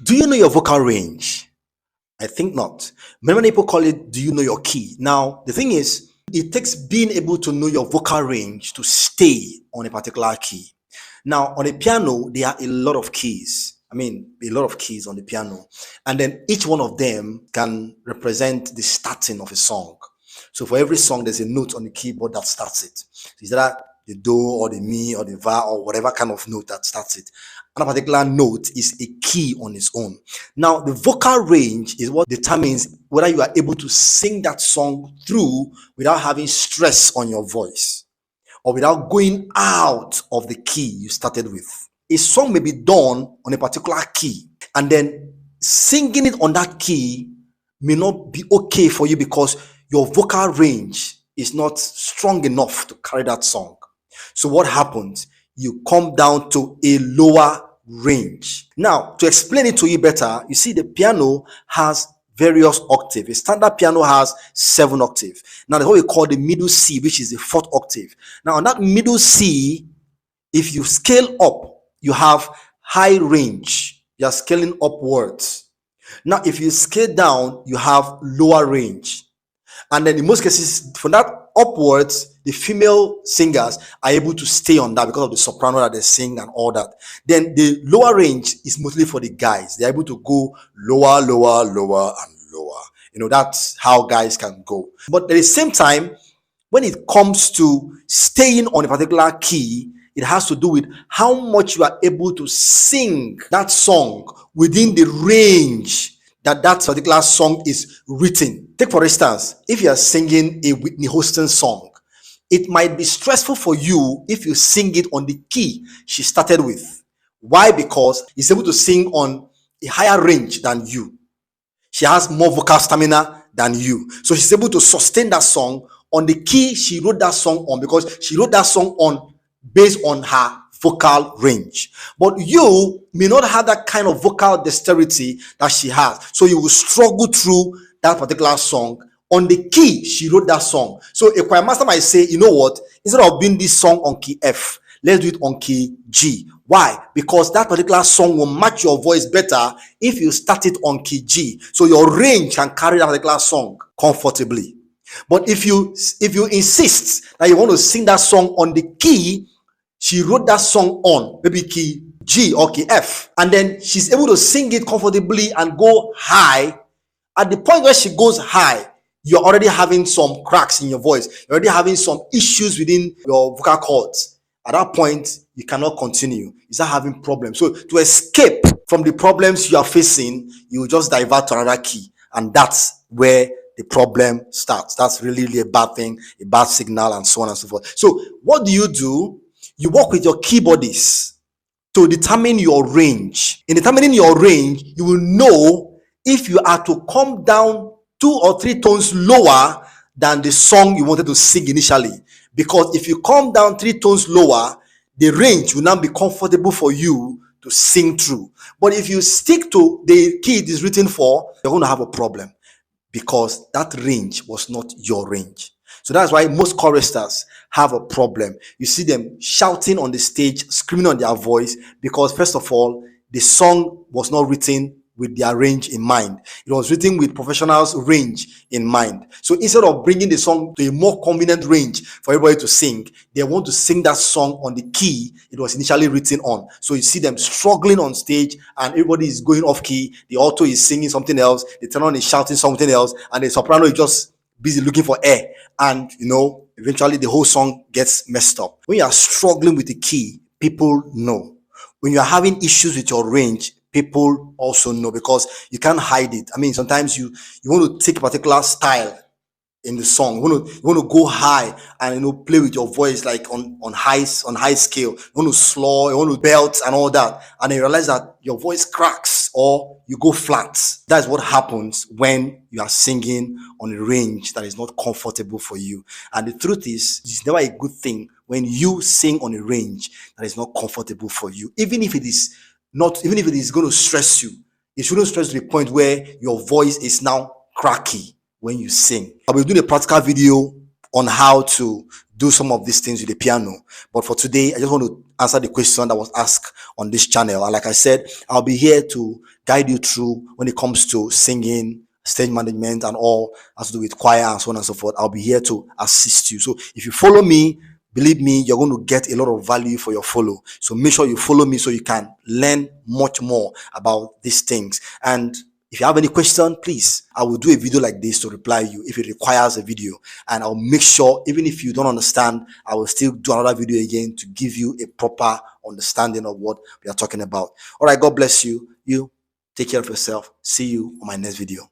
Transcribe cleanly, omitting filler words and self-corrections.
Do you know your vocal range? I think not. Many people call it, do you know your key? Now, the thing is, it takes being able to know your vocal range to stay on a particular key. Now, on a piano, there are a lot of keys. A lot of keys on the piano. And then each one of them can represent the starting of a song. So for every song, there's a note on the keyboard that starts it. So is that the do or the mi or the va or whatever kind of note that starts it. And a particular note is a key on its own. Now, the vocal range is what determines whether you are able to sing that song through without having stress on your voice or without going out of the key you started with. A song may be done on a particular key, and then singing it on that key may not be okay for you because your vocal range is not strong enough to carry that song. So what happens? You come down to a lower range. Now, to explain it to you better, you see the piano has various octaves. A standard piano has 7 octaves. Now, that's what we call the middle C, which is the 4th octave. Now, on that middle C, if you scale up, you have high range. You are scaling upwards. Now, if you scale down, you have lower range. And then in most cases, from that upwards, the female singers are able to stay on that because of the soprano that they sing and all that. Then the lower range is mostly for the guys. They're able to go lower, lower, lower, and lower. That's how guys can go. But at the same time, when it comes to staying on a particular key, it has to do with how much you are able to sing that song within the range that particular song is written. Take for instance, if you are singing a Whitney Houston song, it might be stressful for you if you sing it on the key she started with. Why? Because she's able to sing on a higher range than you. She has more vocal stamina than you. So she's able to sustain that song on the key she wrote that song on, because she wrote that song on based on her vocal range. But you may not have that kind of vocal dexterity that she has. So you will struggle through that particular song on the key she wrote that song. So a choir master might say, you know what, instead of doing this song on key F, let's do it on key G. Why? Because that particular song will match your voice better if you start it on key G. So your range can carry that particular song comfortably. But if you insist that you want to sing that song on the key she wrote that song on, maybe key G or key F, and then she's able to sing it comfortably and go high, at the point where she goes high, you're already having some cracks in your voice. You're already having some issues within your vocal cords. At that point, you cannot continue. You start having problems. So to escape from the problems you are facing, you will just divert to another key. And that's where the problem starts. That's really, really a bad thing, a bad signal, and so on and so forth. So what do? You work with your keyboardists to determine your range. In determining your range, you will know if you are to come down 2 or 3 tones lower than the song you wanted to sing initially. Because if you come down 3 tones lower, the range will now be comfortable for you to sing through. But if you stick to the key it is written for, you're going to have a problem because that range was not your range. So that's why most choristers have a problem. You see them shouting on the stage, screaming on their voice, because first of all, the song was not written with their range in mind. It was written with professionals' range in mind. So instead of bringing the song to a more convenient range for everybody to sing, they want to sing that song on the key it was initially written on. So you see them struggling on stage and everybody is going off key. The alto is singing something else, the tenor is shouting something else, and the soprano is just busy looking for air. And eventually the whole song gets messed up. When you are struggling with the key, people know. When you are having issues with your range, people also know, because you can't hide it. Sometimes you want to take a particular style in the song. You want to go high and play with your voice like on high scale. You want to slow, you want to belt and all that, and then you realize that your voice cracks or you go flat. That's what happens when you are singing on a range that is not comfortable for you. And the truth is, it's never a good thing when you sing on a range that is not comfortable for you. Even if it is going to stress you, it shouldn't stress to the point where your voice is now cracky when you sing. I'll be doing a practical video on how to do some of these things with the piano. But for today, I just want to answer the question that was asked on this channel. And like I said, I'll be here to guide you through when it comes to singing, stage management, and all has to do with choir and so on and so forth. I'll be here to assist you. So if you follow me, believe me, you're going to get a lot of value for your follow. So make sure you follow me so you can learn much more about these things. And if you have any question, please, I will do a video like this to reply you if it requires a video. And I'll make sure, even if you don't understand, I will still do another video again to give you a proper understanding of what we are talking about. All right, God bless you. You take care of yourself. See you on my next video.